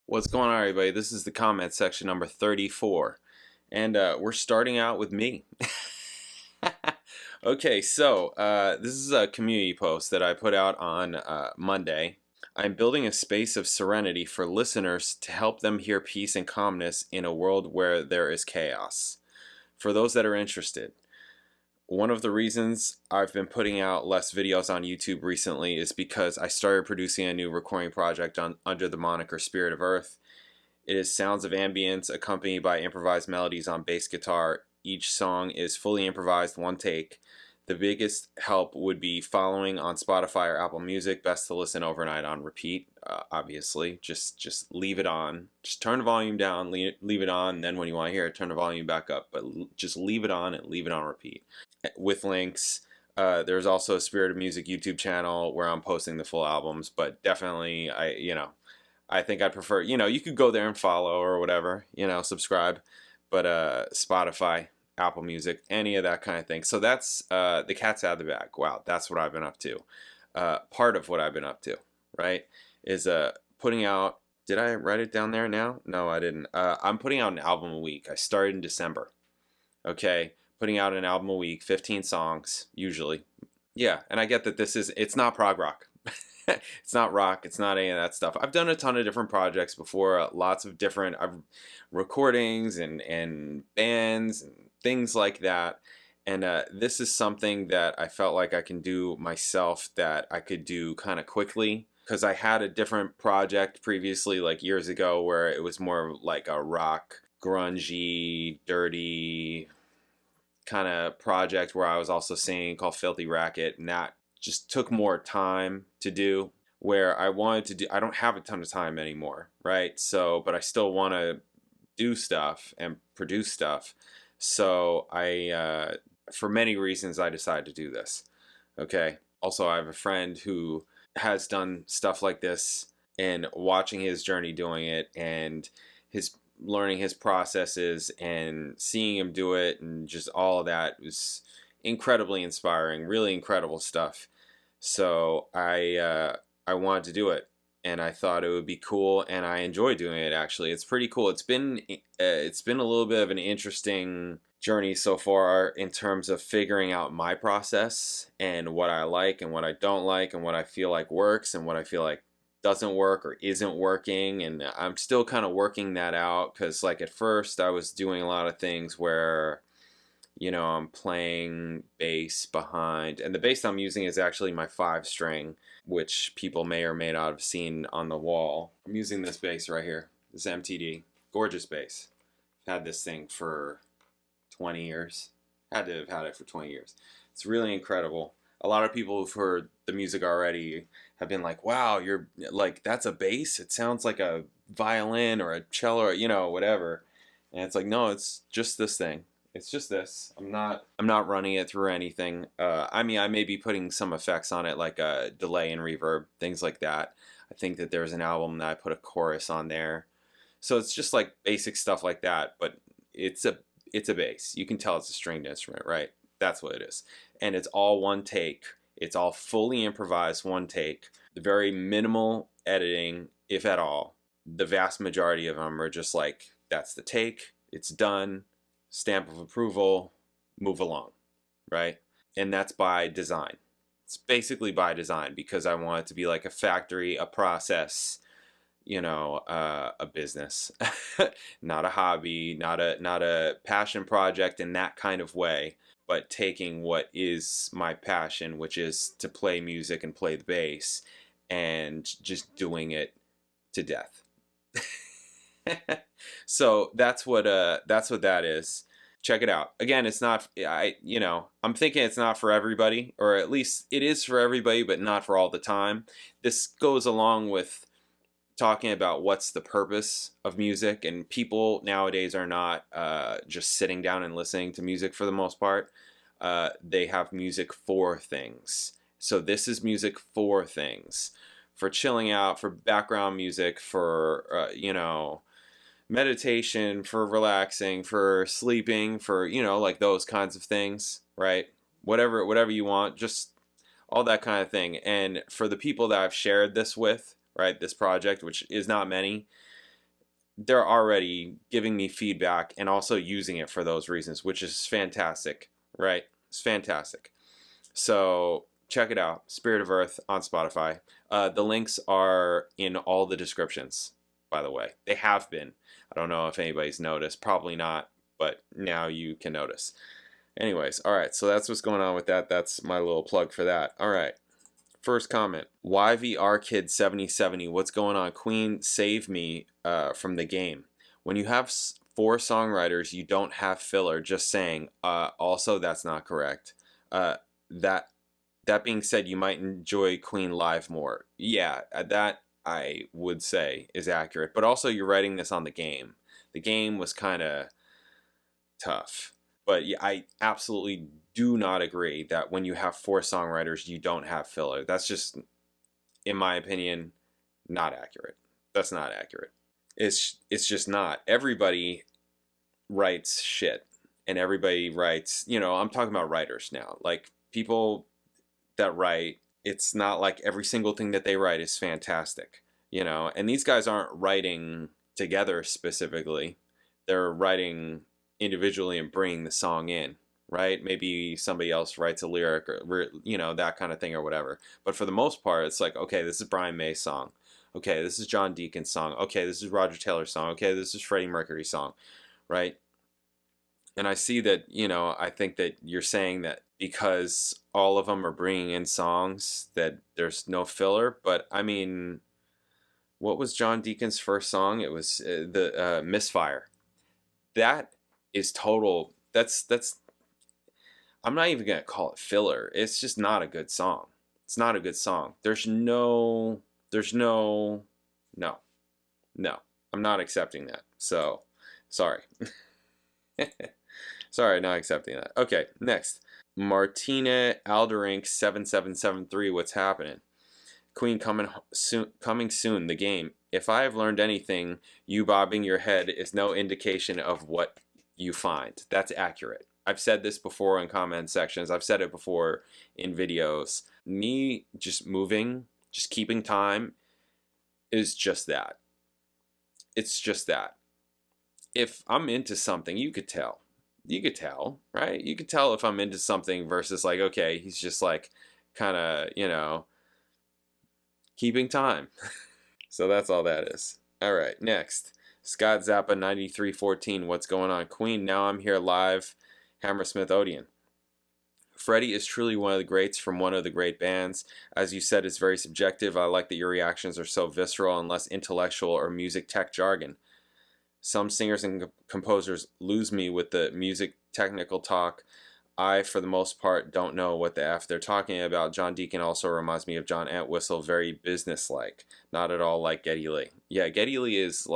What's going on, everybody? This is the comment section number 34, and we're starting out with me. Okay, so this is a community post that I put out on Monday. I'm building a space of serenity for listeners to help them hear peace and calmness in a world where there is chaos. For those that are interested, one of the reasons I've been putting out less videos on YouTube recently is because I started producing a new recording project under the moniker Spirit of Earth. It is sounds of ambience accompanied by improvised melodies on bass guitar. Each song is fully improvised, one take. The biggest help would be following on Spotify or Apple Music. Best to listen overnight on repeat, obviously. Just leave it on. Just turn the volume down, leave it on, and then when you want to hear it, turn the volume back up. But just leave it on and leave it on repeat. With links. There's also a Spirit of Music YouTube channel where I'm posting the full albums, but definitely I think I'd prefer, you could go there and follow or whatever, subscribe, but Spotify, Apple Music, any of that kind of thing. So that's the cat's out of the bag. Wow, that's what I've been up to. Part of what I've been up to, right, is putting out, did I write it down there now? No, I didn't. I'm putting out an album a week. I started in December, okay? Putting out an album a week, 15 songs, usually. Yeah, and I get that it's not prog rock. It's not rock, it's not any of that stuff. I've done a ton of different projects before, lots of different recordings and bands and things like that. And this is something that I felt like I can do myself, that I could do kind of quickly. Because I had a different project previously, like years ago, where it was more like a rock, grungy, dirty kind of project where I was also singing, called Filthy Racket, and that just took more time to do, where I wanted to do, I don't have a ton of time anymore, right? So, but I still want to do stuff and produce stuff. So for many reasons, I decided to do this. Okay. Also, I have a friend who has done stuff like this, and watching his journey doing it and learning his processes and seeing him do it and just all of that was incredibly inspiring, really incredible stuff. So I wanted to do it, and I thought it would be cool, and I enjoy doing it. Actually, it's pretty cool. It's been a little bit of an interesting journey so far in terms of figuring out my process and what I like and what I don't like and what I feel like works and what I feel like doesn't work or isn't working. And I'm still kind of working that out, because like at first I was doing a lot of things where I'm playing bass behind, and the bass I'm using is actually my 5-string, which people may or may not have seen on the wall. I'm using this bass right here, this MTD, gorgeous bass. I've had this thing for 20 years. Had to have had it for 20 years. It's really incredible. A lot of people who've heard the music already have been like, wow, you're like, that's a bass? It sounds like a violin or a cello or, whatever. And it's like, no, it's just this thing. It's just this. I'm not running it through anything. I may be putting some effects on it, like a delay and reverb, things like that. I think that there's an album that I put a chorus on there. So it's just like basic stuff like that, but it's a bass. You can tell it's a stringed instrument, right? That's what it is. And it's all one take. It's all fully improvised, one take. Very minimal editing, if at all. The vast majority of them are just like, that's the take, it's done, stamp of approval, move along, right? And that's by design. It's basically by design, because I want it to be like a factory, a process, a business, not a hobby, not a passion project in that kind of way, but taking what is my passion, which is to play music and play the bass, and just doing it to death. So that's what that is. Check it out. Again, it's not, I'm thinking it's not for everybody, or at least it is for everybody, but not for all the time. This goes along with talking about what's the purpose of music, and people nowadays are not just sitting down and listening to music for the most part. They have music for things. So this is music for things, for chilling out, for background music, for meditation, for relaxing, for sleeping, for like those kinds of things, right? Whatever you want, just all that kind of thing. And for the people that I've shared this with, right, this project, which is not many, they're already giving me feedback and also using it for those reasons, which is fantastic, right? It's fantastic. So check it out, Spirit of Earth on Spotify. The links are in all the descriptions, by the way. They have been. I don't know if anybody's noticed. Probably not, but now you can notice. Anyways, all right, so that's what's going on with that. That's my little plug for that. All right. First comment, YVR Kid 7070, what's going on? Queen, save me from the game. When you have 4 songwriters, you don't have filler, just saying. Also, that's not correct. That being said, you might enjoy Queen live more. Yeah, that I would say is accurate. But also, you're writing this on the game. The game was kind of tough. But yeah, I absolutely do not agree that when you have 4 songwriters, you don't have filler. That's just, in my opinion, not accurate. That's not accurate. It's just not. Everybody writes shit. And everybody writes, I'm talking about writers now. Like, people that write, it's not like every single thing that they write is fantastic. And these guys aren't writing together specifically. They're writing individually and bringing the song in, right? Maybe somebody else writes a lyric or that kind of thing or whatever. But for the most part, it's like, okay, this is Brian May's song. Okay, this is John Deacon's song. Okay, this is Roger Taylor's song. Okay, this is Freddie Mercury's song, right? And I see that, I think that you're saying that because all of them are bringing in songs that there's no filler. But I mean, what was John Deacon's first song? It was the Misfire. That is total. That's I'm not even gonna call it filler. It's just not a good song. It's not a good song. There's no I'm not accepting that. So sorry. Sorry, not accepting that. Okay, next. Martina Alderink 7773, what's happening? Queen coming soon, the game. If I have learned anything, you bobbing your head is no indication of what you find. That's accurate. I've said this before in comment sections. I've said it before in videos. Me just moving, just keeping time is just that. It's just that. If I'm into something, you could tell. You could tell, right? You could tell if I'm into something versus like, okay, he's just like kind of, keeping time. So that's all that is. All right, next. Scott Zappa 9314, what's going on? Queen, now I'm here live. Hammersmith Odeon. Freddie is truly one of the greats from one of the great bands. As you said, it's very subjective. I like that your reactions are so visceral and less intellectual or music tech jargon. Some singers and composers lose me with the music technical talk. I, for the most part, don't know what the F they're talking about. John Deacon also reminds me of John Entwistle, very businesslike, not at all like Geddy Lee. Yeah, Geddy Lee is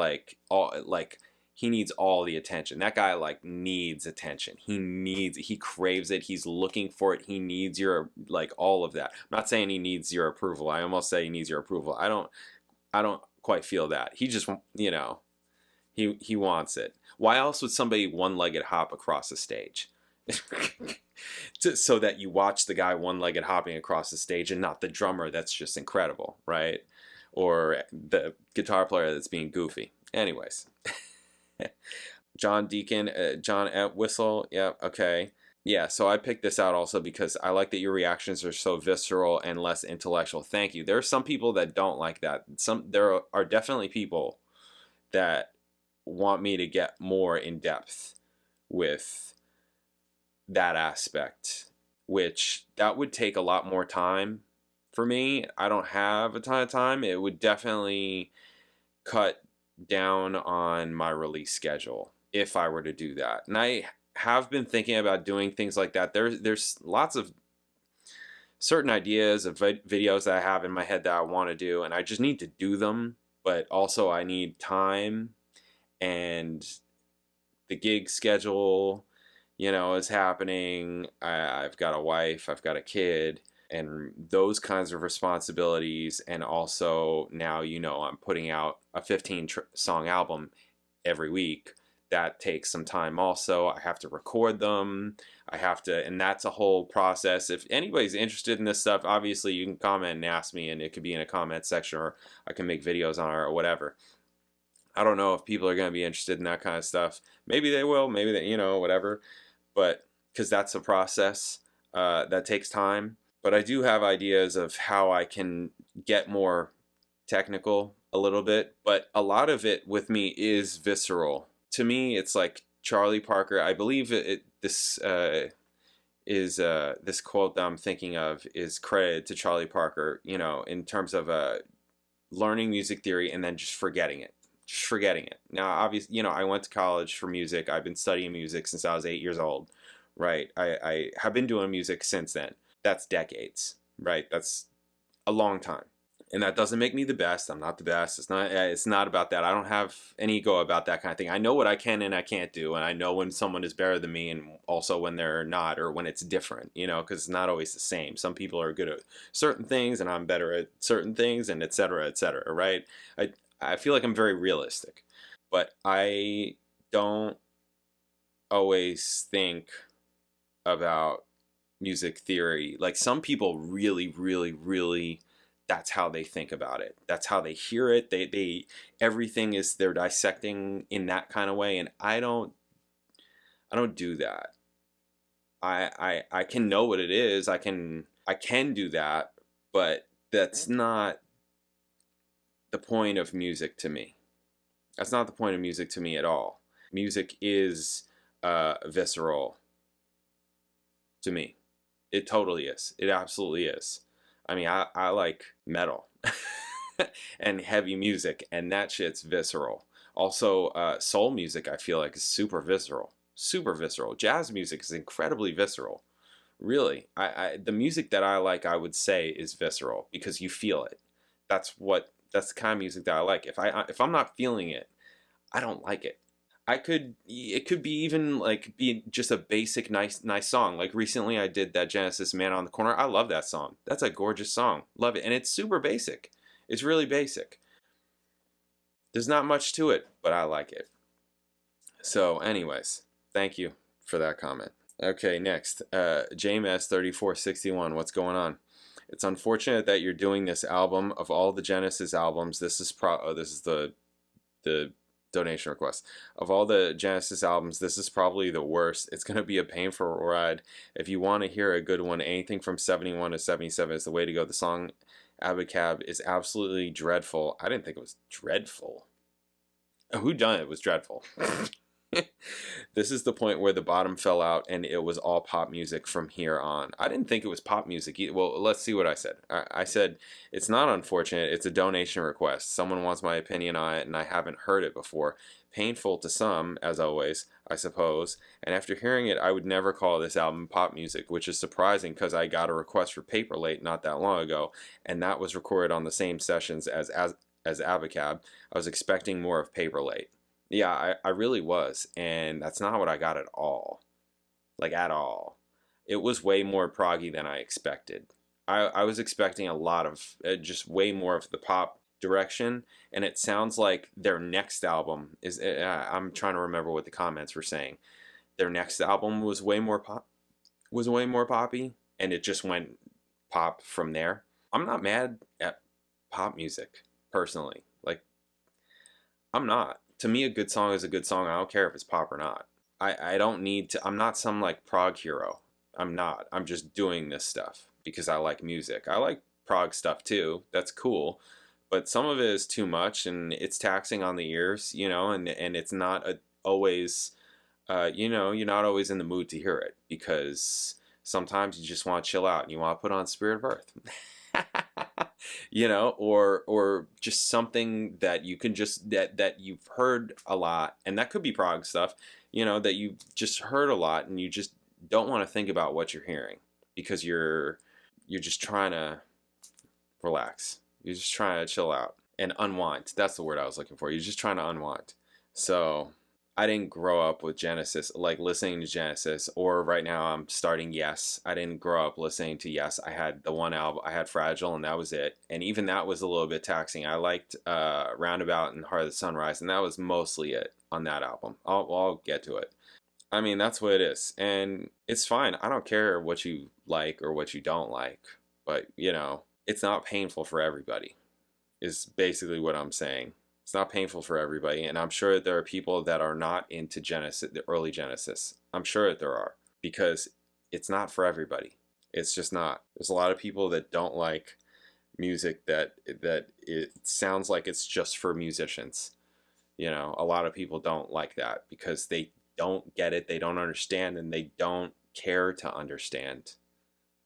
he needs all the attention. That guy needs attention. He craves it. He's looking for it. He needs your all of that. I'm not saying he needs your approval. I almost say he needs your approval. I don't quite feel that. He just he wants it. Why else would somebody one-legged hop across the stage? So that you watch the guy one-legged hopping across the stage and not the drummer that's just incredible, right? Or the guitar player that's being goofy. Anyways. John Deacon, John Entwistle, yeah, okay. Yeah, so I picked this out also because I like that your reactions are so visceral and less intellectual. Thank you. There are some people that don't like that. There are definitely people that want me to get more in depth with that aspect, which that would take a lot more time for me. I don't have a ton of time. It would definitely cut down on my release schedule if I were to do that. And I have been thinking about doing things like that. There's lots of certain ideas of videos that I have in my head that I want to do, and I just need to do them, but also I need time and the gig schedule, is happening. I've got a wife, I've got a kid, and those kinds of responsibilities. And also now, I'm putting out a 15-song album every week. That takes some time also. I have to record them. And that's a whole process. If anybody's interested in this stuff, obviously you can comment and ask me, and it could be in a comment section, or I can make videos on it or whatever. I don't know if people are going to be interested in that kind of stuff. Maybe they will, maybe they, whatever. But because that's a process that takes time. But I do have ideas of how I can get more technical a little bit. But a lot of it with me is visceral. To me, it's like Charlie Parker. I believe this quote that I'm thinking of is credited to Charlie Parker, in terms of learning music theory and then just forgetting it. Just forgetting it. Now, obviously, I went to college for music. I've been studying music since I was 8 years old, right? I have been doing music since then. That's decades, right? That's a long time. And that doesn't make me the best. I'm not the best. It's not about that. I don't have an ego about that kind of thing. I know what I can and I can't do, and I know when someone is better than me, and also when they're not, or when it's different, because it's not always the same. Some people are good at certain things and I'm better at certain things, and et cetera, right? I feel like I'm very realistic, but I don't always think about music theory. Like, some people really, really, really, that's how they think about it. That's how they hear it. They everything is, they're dissecting in that kind of way, and I don't do that. I can know what it is. I can do that, but that's not the point of music to me. That's not the point of music to me at all. Music is visceral to me. It totally is. It absolutely is. I mean, I like metal and heavy music, and that shit's visceral. Also, soul music, I feel like, is super visceral. Super visceral. Jazz music is incredibly visceral. Really. The music that I like, I would say, is visceral because you feel it. That's the kind of music that I like. If I'm not feeling it, I don't like it. It could be even like be just a basic nice song. Like recently I did that Genesis Man on the Corner. I love that song. That's a gorgeous song. Love it. And it's super basic. It's really basic. There's not much to it, but I like it. So anyways, thank you for that comment. Okay, next. James 3461. What's going on? It's unfortunate that you're doing this album. Of all the Genesis albums, this is the donation request. Of all the Genesis albums, this is probably the worst. It's going to be a painful ride. If you want to hear a good one, anything from 71 to 77 is the way to go. The song Abacab is absolutely dreadful. I didn't think it was dreadful. Who done it was dreadful. This is the point where the bottom fell out and it was all pop music from here on. I didn't think it was pop music either. Well, let's see what I said. I said, it's not unfortunate. It's a donation request. Someone wants my opinion on it and I haven't heard it before. Painful to some, as always, I suppose. And after hearing it, I would never call this album pop music, which is surprising because I got a request for Paper Late not that long ago, and that was recorded on the same sessions as Abacab. I was expecting more of Paper Late. Yeah, I really was, and that's not what I got at all. Like, at all. It was way more proggy than I expected. I was expecting a lot of, just way more of the pop direction, and it sounds like their next album is, I'm trying to remember what the comments were saying. Their next album was way more poppy, and it just went pop from there. I'm not mad at pop music, personally. Like, I'm not. To me, a good song is a good song. I don't care if it's pop or not. I don't need to. I'm not some like prog hero. I'm not. I'm just doing this stuff because I like music. I like prog stuff too. That's cool. But some of it is too much and it's taxing on the ears, and it's not always, you're not always in the mood to hear it because sometimes you just want to chill out and you want to put on Spirit of Earth. Or just something that you can just that you've heard a lot, and that could be prog stuff, that you've just heard a lot and you just don't want to think about what you're hearing because you're just trying to relax. You're just trying to chill out and unwind. That's the word I was looking for. You're just trying to unwind. So I didn't grow up with Genesis, like listening to Genesis, or right now I'm starting Yes. I didn't grow up listening to Yes. I had the one album, I had Fragile, and that was it. And even that was a little bit taxing. I liked Roundabout and Heart of the Sunrise, and that was mostly it on that album. I'll get to it. I mean, that's what it is. And it's fine. I don't care what you like or what you don't like. But, it's not painful for everybody, is basically what I'm saying. It's not painful for everybody, and I'm sure there are people that are not into Genesis, the early Genesis. I'm sure that there are, because it's not for everybody. It's just not. There's a lot of people that don't like music that it sounds like it's just for musicians. You know, a lot of people don't like that because they don't get it, they don't understand, and they don't care to understand.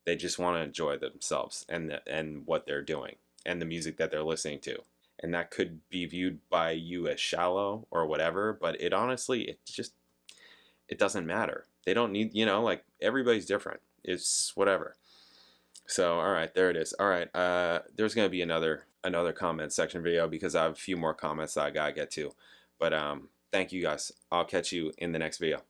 They just want to enjoy themselves and what they're doing and the music that they're listening to. And that could be viewed by you as shallow or whatever, but it honestly, it doesn't matter. They don't need, you know, like everybody's different. It's whatever. So, all right, there it is. All right, there's gonna be another comment section video because I have a few more comments that I gotta get to. But thank you guys. I'll catch you in the next video.